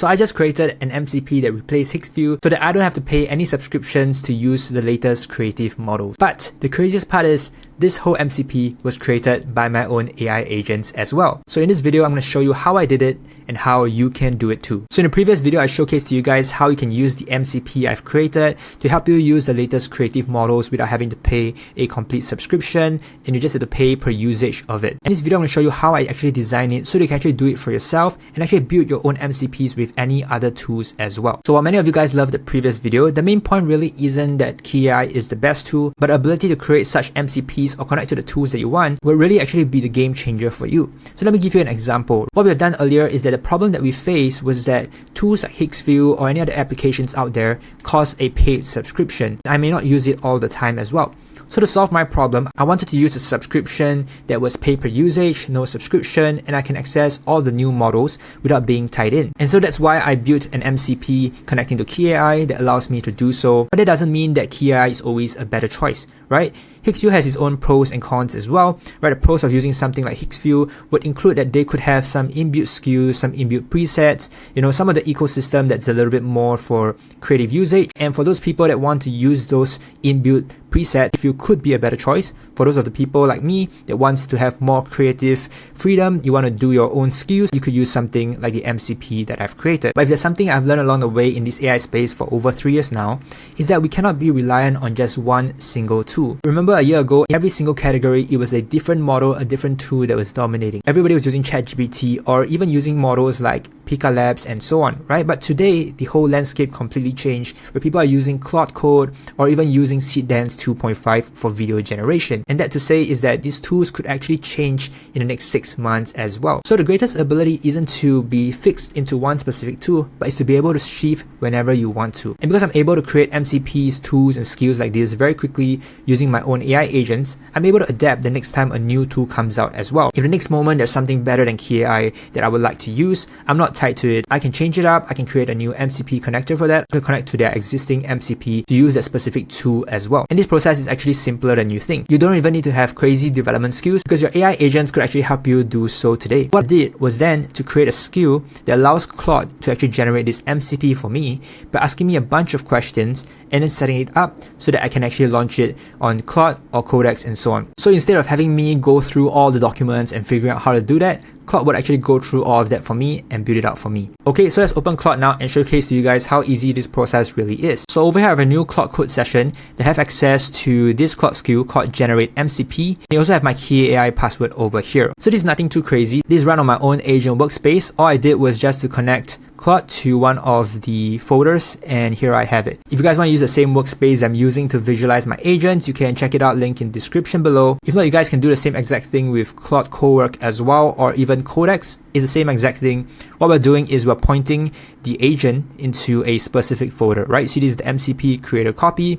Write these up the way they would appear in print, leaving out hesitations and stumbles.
So I just created an MCP that replaced Higgsfield so that I don't have to pay any subscriptions to use the latest creative models. But the craziest part is this whole MCP was created by my own AI agents as well. So in this video, I'm going to show you how I did it and how you can do it too. So in the previous video, I showcased to you guys how you can use the MCP I've created to help you use the latest creative models without having to pay a complete subscription, and you just have to pay per usage of it. In this video, I'm going to show you how I actually design it so that you can actually do it for yourself and actually build your own MCPs with any other tools as well. So while many of you guys loved the previous video, the main point really isn't that KIE is the best tool, but the ability to create such MCPs or connect to the tools that you want will really actually be the game changer for you. So let me give you an example. What we have done earlier is that the problem that we faced was that tools like Higgsfield or any other applications out there cost a paid subscription. I may not use it all the time as well. So to solve my problem, I wanted to use a subscription that was pay per usage, no subscription, and I can access all the new models without being tied in. And so that's why I built an MCP connecting to KIE that allows me to do so. But that doesn't mean that KIE is always a better choice, right? Higgsfield has its own pros and cons as well, right? The pros of using something like Higgsfield would include that they could have some inbuilt SKUs, some inbuilt presets, some of the ecosystem that's a little bit more for creative usage. And for those people that want to use those inbuilt presets, Higgsfield could be a better choice. For those of the people like me that wants to have more creative freedom, you want to do your own SKUs, you could use something like the MCP that I've created. But if there's something I've learned along the way in this AI space for over 3 years now, is that we cannot be reliant on just one single tool. Remember a year ago, every single category, it was a different model, a different tool that was dominating. Everybody was using ChatGPT or even using models like Pika Labs and so on, right? But today, the whole landscape completely changed where people are using Claude Code or even using Seedance 2.5 for video generation. And that to say is that these tools could actually change in the next 6 months as well. So the greatest ability isn't to be fixed into one specific tool, but it's to be able to shift whenever you want to. And because I'm able to create MCPs, tools, and skills like this very quickly using my own AI agents, I'm able to adapt the next time a new tool comes out as well. If the next moment there's something better than KIE that I would like to use, I'm not tied to it. I can change it up. I can create a new MCP connector for that. I can connect to their existing MCP to use that specific tool as well. And this process is actually simpler than you think. You don't even need to have crazy development skills because your AI agents could actually help you do so today. What I did was then to create a skill that allows Claude to actually generate this MCP for me by asking me a bunch of questions and then setting it up so that I can actually launch it on Claude or Codex and so on. So instead of having me go through all the documents and figuring out how to do that, Claude would actually go through all of that for me and build it out for me. Okay, so let's open Claude now and showcase to you guys how easy this process really is. So over here I have a new Claude Code session that have access to this Claude skill called Generate MCP. I also have my KIE AI password over here. So this is nothing too crazy. This is run on my own agent workspace. All I did was just to connect Claude to one of the folders, and here I have it. If you guys want to use the same workspace I'm using to visualize my agents, you can check it out, link in description below. If not, you guys can do the same exact thing with Claude Cowork as well, or even Codex is the same exact thing. What we're doing is we're pointing the agent into a specific folder, right? See, this is the MCP creator copy,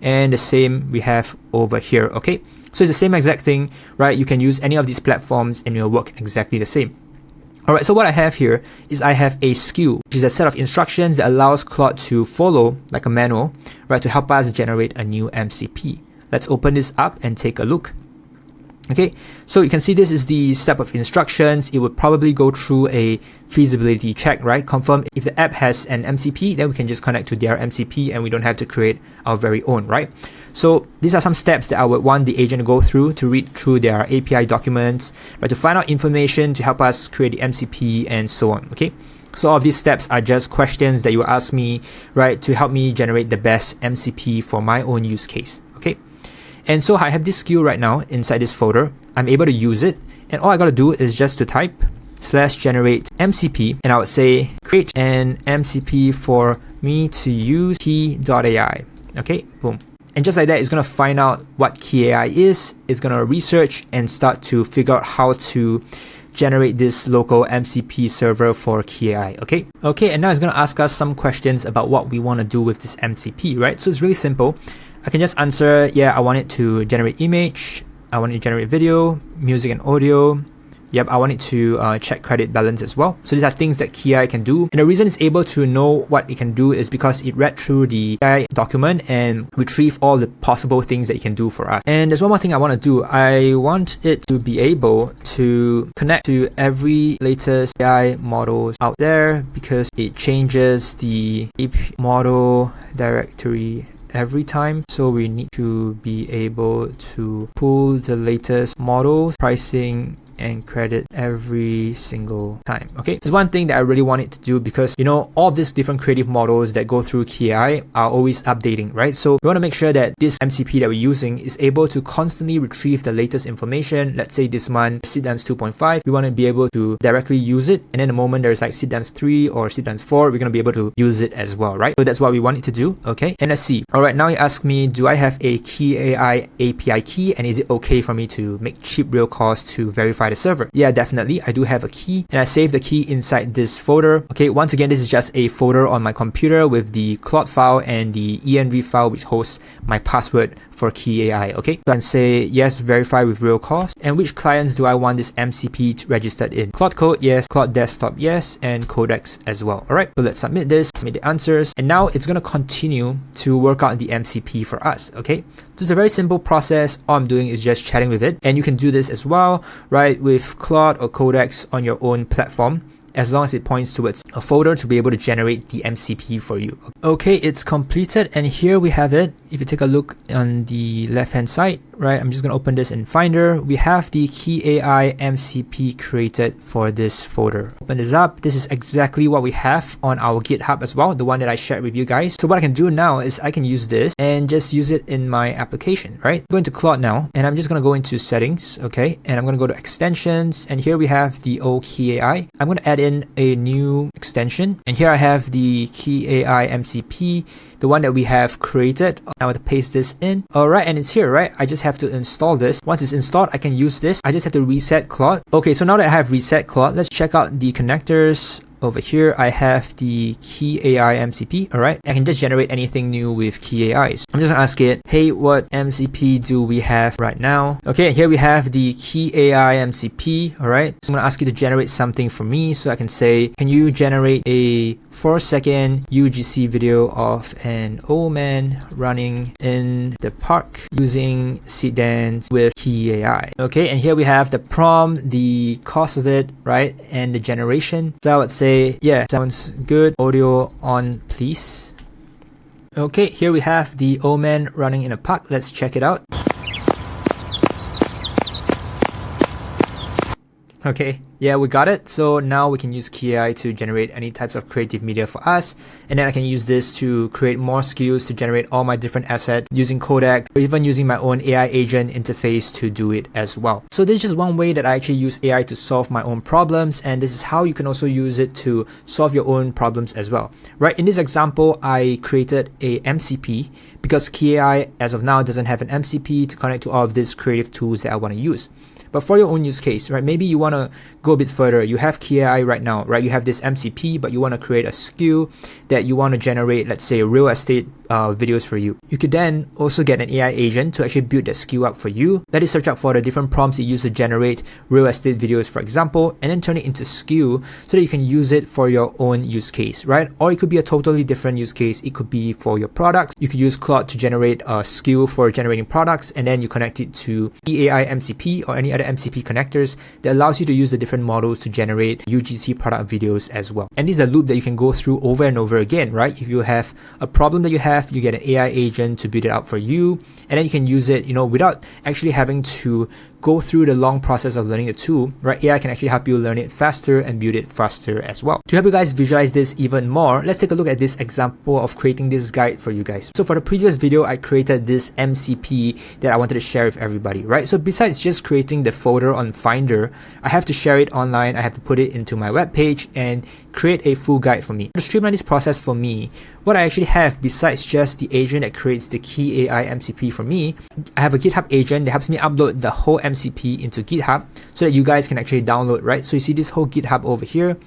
and the same we have over here, okay? So it's the same exact thing, right? You can use any of these platforms and it will work exactly the same. Alright, so what I have here is I have a skill, which is a set of instructions that allows Claude to follow like a manual, right, to help us generate a new MCP. Let's open this up and take a look. Okay, so you can see this is the step of instructions. It would probably go through a feasibility check, right? Confirm if the app has an MCP, then we can just connect to their MCP and we don't have to create our very own, right? So these are some steps that I would want the agent to go through to read through their API documents, right, to find out information to help us create the MCP and so on, okay? So all of these steps are just questions that you ask me, right, to help me generate the best MCP for my own use case, okay? And so I have this skill right now inside this folder. I'm able to use it, and all I gotta do is just to type /generate MCP, and I would say create an MCP for me to use key.ai. Okay, boom. And just like that, it's gonna find out what KIE is. It's gonna research and start to figure out how to generate this local MCP server for KIE, okay? Okay, and now it's gonna ask us some questions about what we wanna do with this MCP, right? So it's really simple. I can just answer, yeah, I want it to generate image, I want it to generate video, music and audio, Yep, I want it to check credit balance as well. So these are things that KIE can do. And the reason it's able to know what it can do is because it read through the KIE document and retrieve all the possible things that it can do for us. And there's one more thing I want to do. I want it to be able to connect to every latest AI models out there because it changes the AP model directory every time. So we need to be able to pull the latest models, pricing, and credit every single time. Okay, there's one thing that I really want it to do because all of these different creative models that go through KIE are always updating, right? So we want to make sure that this MCP that we're using is able to constantly retrieve the latest information. Let's say this month SeedDance 2.5, we want to be able to directly use it, and then the moment there's like SeedDance 3 or SeedDance 4, we're going to be able to use it as well, right? So that's what we want it to do. Okay, and let's see. All right, now you ask me, do I have a KIE API key, and is it okay for me to make cheap real cost to verify the server? Yeah, definitely. I do have a key, and I saved the key inside this folder. Okay, once again, this is just a folder on my computer with the Claude file and the env file which hosts my password for KIE AI. Okay, so I can say yes, verify with real cost. And which clients do I want this MCP registered in? Claude Code, yes. Claude Desktop, yes. And Codex as well. All right, so let's submit this, submit the answers, and now it's going to continue to work out the MCP for us. Okay, so it's a very simple process. All I'm doing is just chatting with it, and you can do this as well, right, with Claude or Codex on your own platform, as long as it points towards a folder to be able to generate the MCP for you. Okay, it's completed, and here we have it. If you take a look on the left hand side, right, I'm just going to open this in Finder. We have the KIE AI MCP created for this folder. Open this up. This is exactly what we have on our GitHub as well, the one that I shared with you guys. So what I can do now is I can use this and just use it in my application, right? Go into Claude now, and I'm just going to go into settings, okay, and I'm going to go to extensions, and here we have the old KIE AI. I'm going to add in a new extension, and here I have the KIE AI MCP, the one that we have created. I want to paste this in. All right, and it's here, right? I just have to install this. Once it's installed, I can use this. I just have to reset Claude. Okay, so now that I have reset Claude, let's check out the connectors. Over here, I have the KIE AI MCP, all right? I can just generate anything new with KIE AI. So I'm just gonna ask it, hey, what MCP do we have right now? Okay, here we have the KIE AI MCP, all right? So I'm gonna ask you to generate something for me. So I can say, can you generate a 4-second UGC video of an old man running in the park using SeedDance with KIE AI? Okay, and here we have the prompt, the cost of it, right? And the generation. So I would say, yeah, sounds good. Audio on, please. Okay, here we have the old man running in a park. Let's check it out. Okay, yeah, we got it. So now we can use KIE AI to generate any types of creative media for us. And then I can use this to create more skills to generate all my different assets using Codex, or even using my own AI agent interface to do it as well. So this is just one way that I actually use AI to solve my own problems. And this is how you can also use it to solve your own problems as well. Right, in this example, I created a MCP because KIE AI as of now doesn't have an MCP to connect to all of these creative tools that I want to use. But for your own use case, right, maybe you want to go a bit further. You have KIE AI right now, right? You have this MCP, but you want to create a skill that you want to generate, let's say, real estate videos for you. You could then also get an AI agent to actually build that skill up for you. Let it search out for the different prompts you use to generate real estate videos, for example, and then turn it into skill so that you can use it for your own use case, right? Or it could be a totally different use case. It could be for your products. You could use Claude to generate a skill for generating products, and then you connect it to KIE AI MCP or any other MCP connectors that allows you to use the different models to generate UGC product videos as well. And this is a loop that you can go through over and over again, right? If you have a problem that you have, you get an AI agent to build it out for you, and then you can use it, without actually having to go through the long process of learning the tool, right? AI can actually help you learn it faster and build it faster as well. To help you guys visualize this even more, let's take a look at this example of creating this guide for you guys. So for the previous video, I created this MCP that I wanted to share with everybody, right? So besides just creating the folder on Finder, I have to share it online. I have to put it into my web page and create a full guide for me. To streamline this process for me, what I actually have besides just the agent that creates the KIE AI MCP for me, I have a GitHub agent that helps me upload the whole MCP into GitHub so that you guys can actually download, right? So you see this whole GitHub over here.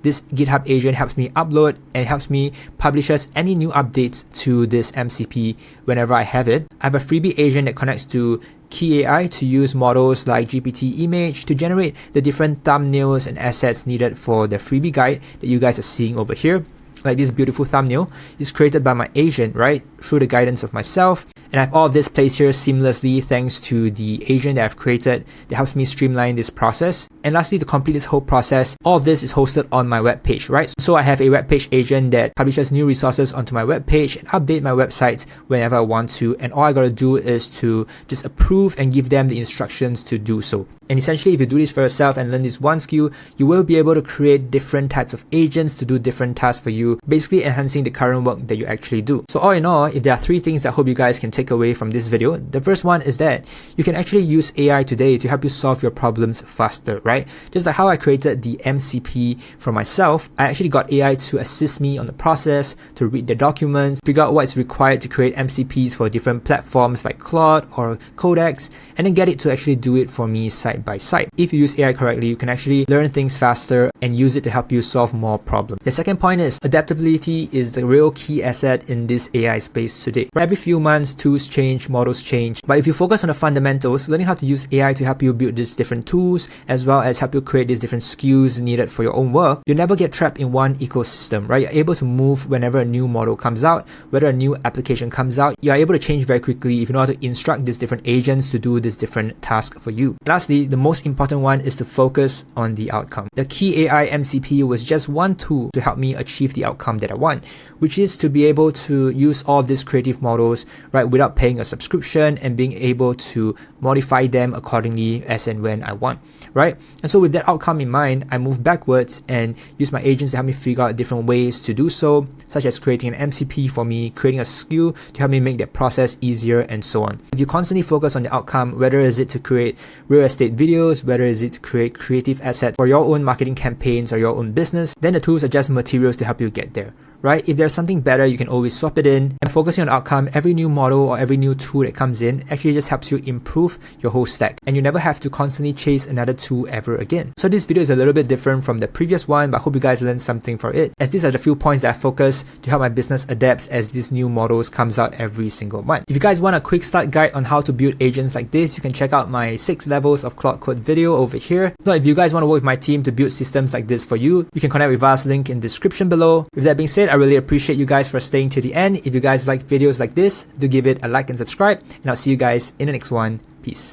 This GitHub agent helps me upload and helps me publishes any new updates to this MCP whenever I have it. I have a freebie agent that connects to KIE to use models like GPT image to generate the different thumbnails and assets needed for the freebie guide that you guys are seeing over here. Like this beautiful thumbnail is created by my agent, right? Through the guidance of myself. And I have all of this placed here seamlessly thanks to the agent that I've created that helps me streamline this process. And lastly, to complete this whole process, all of this is hosted on my web page, right? So I have a web page agent that publishes new resources onto my web page and update my website whenever I want to. And all I gotta do is to just approve and give them the instructions to do so. And essentially, if you do this for yourself and learn this one skill, you will be able to create different types of agents to do different tasks for you, basically enhancing the current work that you actually do. So all in all, if there are 3 things that I hope you guys can take away from this video, the first one is that you can actually use AI today to help you solve your problems faster, right? Just like how I created the MCP for myself, I actually got AI to assist me on the process, to read the documents, figure out what's required to create MCPs for different platforms like Claude or Codex, and then get it to actually do it for me side by side. If you use AI correctly, you can actually learn things faster and use it to help you solve more problems. The second point is adaptability is the real key asset in this AI space today. Every few months, tools change, models change, but if you focus on the fundamentals, learning how to use AI to help you build these different tools as well as help you create these different skills needed for your own work, you never get trapped in one ecosystem, right? You're able to move whenever a new model comes out, whether a new application comes out, you're able to change very quickly if you know how to instruct these different agents to do this different task for you. Lastly, the most important one is to focus on the outcome. The KIE MCP was just one tool to help me achieve the outcome that I want, which is to be able to use all of these creative models, right, without paying a subscription and being able to modify them accordingly as and when I want, right? And so with that outcome in mind, I move backwards and use my agents to help me figure out different ways to do so, such as creating an MCP for me, creating a skill to help me make that process easier, and so on. If you constantly focus on the outcome, whether is it to create real estate videos, whether is it to create creative assets for your own marketing campaigns or your own business, then the tools are just materials to help you get there, right? If there's something better, you can always swap it in. And focusing on outcome, every new model or every new tool that comes in actually just helps you improve your whole stack, and you never have to constantly chase another tool ever again. So this video is a little bit different from the previous one, but I hope you guys learned something from it, as these are the few points that I focus to help my business adapt as these new models comes out every single month. If you guys want a quick start guide on how to build agents like this, you can check out my 6 levels of Claude Code video over here. So if you guys want to work with my team to build systems like this for you, you can connect with us, link in the description below. With that being said, I really appreciate you guys for staying to the end. If you guys like videos like this, do give it a like and subscribe, and I'll see you guys in the next one. Peace.